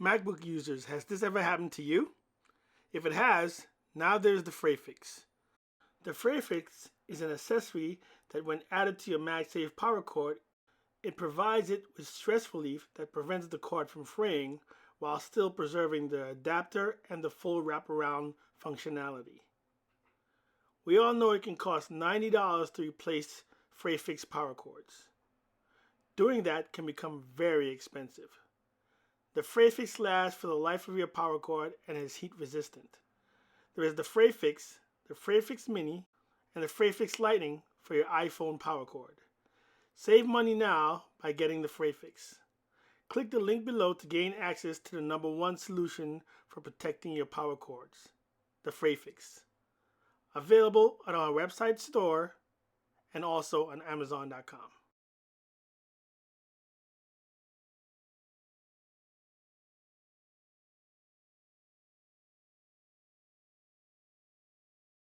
MacBook users, has this ever happened to you? If it has, now there's the Fray Fix. The Fray Fix is an accessory that when added to your Magsafe power cord, it provides it with stress relief that prevents the cord from fraying while still preserving the adapter and the full wraparound functionality. We all know it can cost $90 to replace Fray Fix power cords. Doing that can become very expensive. The Fray Fix lasts for the life of your power cord and is heat resistant. There is the Fray Fix Mini, and the Fray Fix Lightning for your iPhone power cord. Save money now by getting the Fray Fix. Click the link below to gain access to the #1 solution for protecting your power cords, the Fray Fix. Available on our website store and also on Amazon.com.